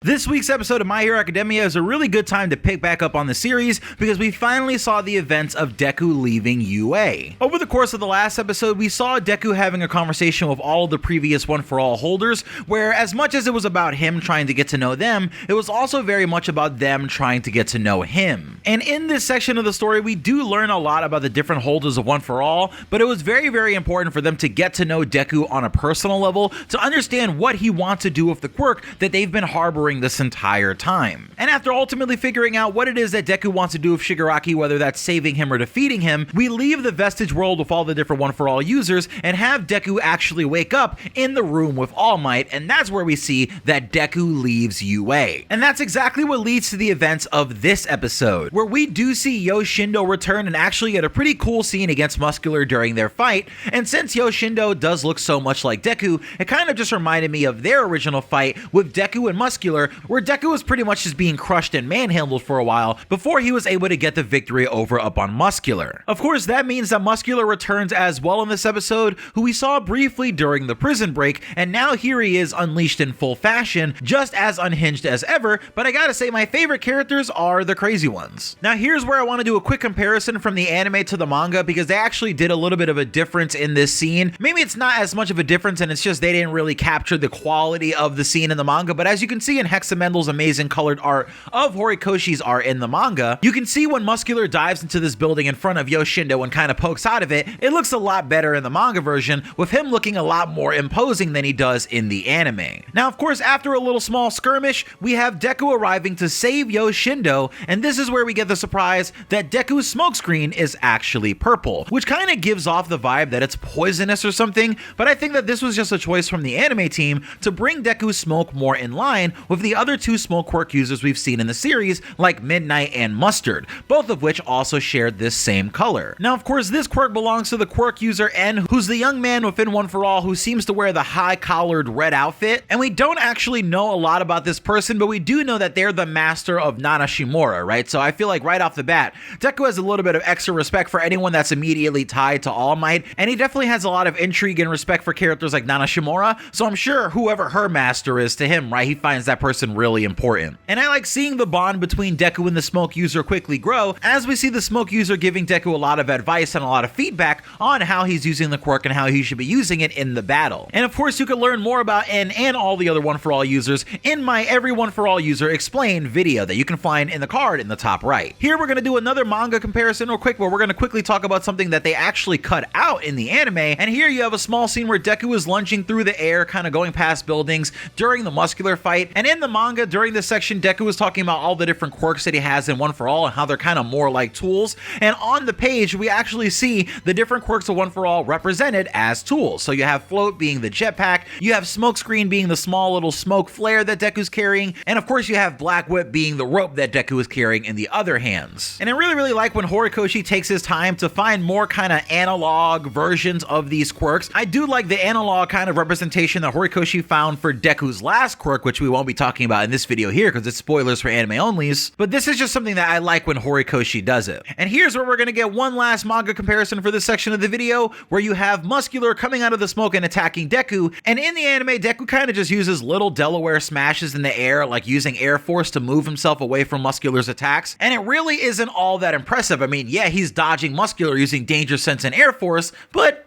This week's episode of My Hero Academia is a really good time to pick back up on the series because we finally saw the events of Deku leaving UA. Over the course of the last episode, we saw Deku having a conversation with all of the previous One For All holders, where as much as it was about him trying to get to know them, it was also very much about them trying to get to know him. And in this section of the story, we do learn a lot about the different holders of One For All, but it was very important for them to get to know Deku on a personal level to understand what he wants to do with the quirk that they've been harboring this entire time. And after ultimately figuring out what it is that Deku wants to do with Shigaraki, whether that's saving him or defeating him, we leave the Vestige world with all the different One For All users and have Deku actually wake up in the room with All Might, and that's where we see that Deku leaves UA. And that's exactly what leads to the events of this episode, where we do see Yoshindo return and actually get a pretty cool scene against Muscular during their fight. And since Yoshindo does look so much like Deku, it kind of just reminded me of their original fight with Deku and Muscular, where Deku was pretty much just being crushed and manhandled for a while before he was able to get the victory over up on Muscular. Of course, that means that Muscular returns as well in this episode, who we saw briefly during the prison break, and now here he is unleashed in full fashion, just as unhinged as ever, but I gotta say my favorite characters are the crazy ones. Now here's where I want to do a quick comparison from the anime to the manga, because they actually did a little bit of a difference in this scene. Maybe it's not as much of a difference and it's just they didn't really capture the quality of the scene in the manga, but as you can see in Hexamendel's amazing colored art of Horikoshi's art in the manga, you can see when Muscular dives into this building in front of Yoshindo and kind of pokes out of it, it looks a lot better in the manga version, with him looking a lot more imposing than he does in the anime. Now of course, after a little small skirmish, we have Deku arriving to save Yoshindo, and this is where we get the surprise that Deku's smokescreen is actually purple, which kind of gives off the vibe that it's poisonous or something, but I think that this was just a choice from the anime team to bring Deku's smoke more in line with the other two smoke quirk users we've seen in the series, like Midnight and Mustard, both of which also shared this same color. Now of course, this quirk belongs to the quirk user N, who's the young man within One For All who seems to wear the high-collared red outfit, and we don't actually know a lot about this person, but we do know that they're the master of Nana Shimura, right? So I feel like right off the bat, Deku has a little bit of extra respect for anyone that's immediately tied to All Might, and he definitely has a lot of intrigue and respect for characters like Nana Shimura, so I'm sure whoever her master is to him, right, he finds that person really important. And I like seeing the bond between Deku and the smoke user quickly grow, as we see the smoke user giving Deku a lot of advice and a lot of feedback on how he's using the quirk and how he should be using it in the battle. And of course, you can learn more about N and all the other One For All users in my Every One For All User Explained video that you can find in the card in the top right. Here we're going to do another manga comparison real quick, where we're going to quickly talk about something that they actually cut out in the anime, and here you have a small scene where Deku is lunging through the air, kind of going past buildings during the Muscular fight, and in the manga, during this section, Deku was talking about all the different quirks that he has in One For All and how they're kind of more like tools, and on the page, we actually see the different quirks of One For All represented as tools. So you have Float being the jetpack, you have Smokescreen being the small little smoke flare that Deku's carrying, and of course you have Black Whip being the rope that Deku is carrying in the other hands. And I really like when Horikoshi takes his time to find more kind of analog versions of these quirks. I do like the analog kind of representation that Horikoshi found for Deku's last quirk, which we won't be talking about in this video here because it's spoilers for anime onlys, but this is just something that I like when Horikoshi does it. And here's where we're going to get one last manga comparison for this section of the video, where you have Muscular coming out of the smoke and attacking Deku, and in the anime, Deku kind of just uses little Delaware smashes in the air, like using Air Force to move himself away from Muscular's attacks, and it really isn't all that impressive. I mean, yeah, he's dodging Muscular using Danger Sense and Air Force, but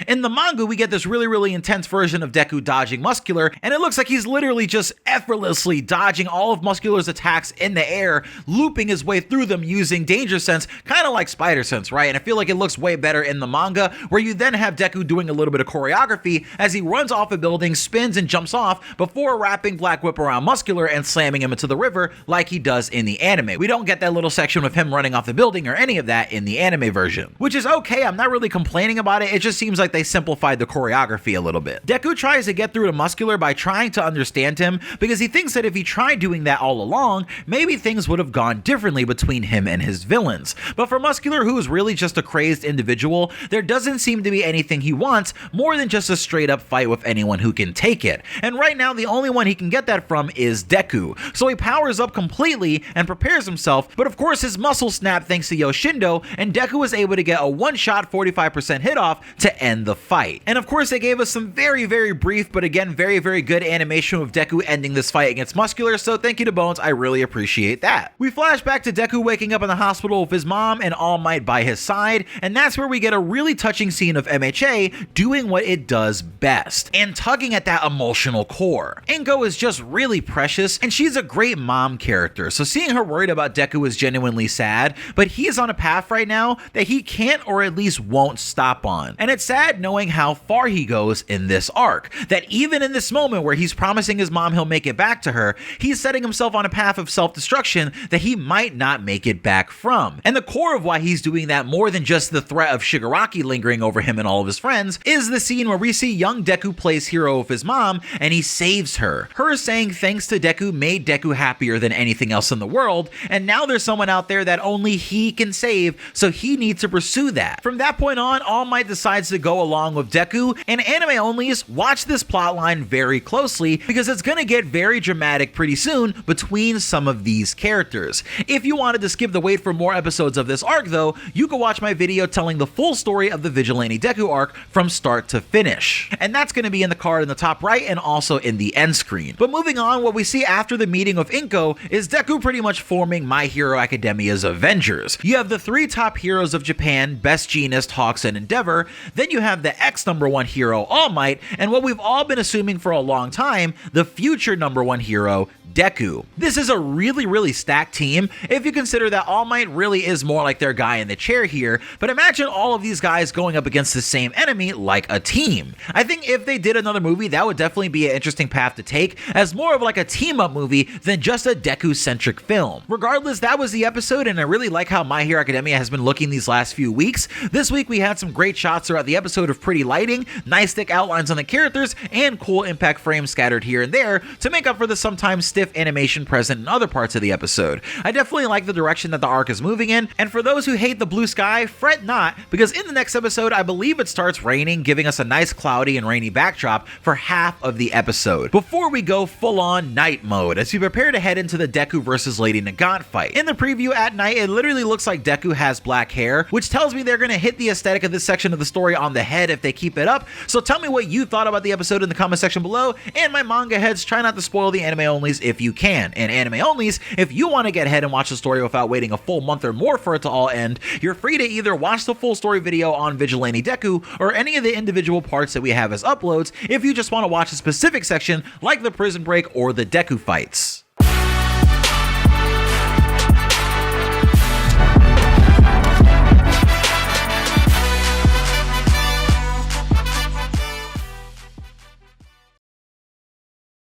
in the manga, we get this really intense version of Deku dodging Muscular, and it looks like he's literally just effortlessly dodging all of Muscular's attacks in the air, looping his way through them using Danger Sense, kind of like Spider Sense, right? And I feel like it looks way better in the manga, where you then have Deku doing a little bit of choreography as he runs off a building, spins and jumps off before wrapping Black Whip around Muscular and slamming him into the river like he does in the anime. We don't get that little section with him running off the building or any of that in the anime version, which is okay. I'm not really complaining about it. It just seems like they simplified the choreography a little bit. Deku tries to get through to Muscular by trying to understand him, because he thinks that if he tried doing that all along, maybe things would have gone differently between him and his villains. But for Muscular, who is really just a crazed individual, there doesn't seem to be anything he wants more than just a straight up fight with anyone who can take it. And right now, the only one he can get that from is Deku. So he powers up completely and prepares himself, but of course his muscles snap thanks to Yoshindo, and Deku is able to get a one-shot 45% hit off to end the fight. And of course, they gave us some very, very brief, but again, very, very good animation of Deku ending this fight against Muscular, so thank you to Bones, I really appreciate that. We flash back to Deku waking up in the hospital with his mom and All Might by his side, and that's where we get a really touching scene of MHA doing what it does best, and tugging at that emotional core. Ingo is just really precious, and she's a great mom character, so seeing her worried about Deku is genuinely sad, but he is on a path right now that he can't or at least won't stop on. And it's sad knowing how far he goes in this arc, that even in this moment where he's promising his mom he'll make it back to her, he's setting himself on a path of self-destruction that he might not make it back from. And the core of why he's doing that, more than just the threat of Shigaraki lingering over him and all of his friends, is the scene where we see young Deku plays hero of his mom and he saves her. Her saying thanks to Deku made Deku happier than anything else in the world, and now there's someone out there that only he can save, so he needs to pursue that. From that point on, All Might decides to go along with Deku, and anime onlys watch this plotline very closely because it's gonna get very dramatic pretty soon between some of these characters. If you wanted to skip the wait for more episodes of this arc though, you can watch my video telling the full story of the Vigilante Deku arc from start to finish. And that's gonna be in the card in the top right and also in the end screen. But moving on, what we see after the meeting of Inko is Deku pretty much forming My Hero Academia's Avengers. You have the three top heroes of Japan, Best Jeanist, Hawks, and Endeavor. Then you have the ex-number-1 hero, All Might, and what we've all been assuming for a long time, the future number-1 hero, Deku. This is a really, really stacked team if you consider that All Might really is more like their guy in the chair here, but imagine all of these guys going up against the same enemy like a team. I think if they did another movie, that would definitely be an interesting path to take as more of like a team-up movie than just a Deku-centric film. Regardless, that was the episode, and I really like how My Hero Academia has been looking these last few weeks. This week we had some great shots throughout the episode of pretty lighting, nice thick outlines on the characters, and cool impact frames scattered here and there to make up for the sometimes stiff animation present in other parts of the episode. I definitely like the direction that the arc is moving in, and for those who hate the blue sky, fret not, because in the next episode I believe it starts raining, giving us a nice cloudy and rainy backdrop for half of the episode, before we go full-on night mode as we prepare to head into the Deku versus Lady Nagant fight. In the preview at night, it literally looks like Deku has black hair, which tells me they're going to hit the aesthetic of this section of the story on the head if they keep it up. So tell me what you thought about the episode in the comment section below, and my manga heads, try not to spoil the anime onlys if you can. And anime onlys, if you want to get ahead and watch the story without waiting a full month or more for it to all end, you're free to either watch the full story video on Vigilante Deku or any of the individual parts that we have as uploads if you just want to watch a specific section like the prison break or the Deku fights.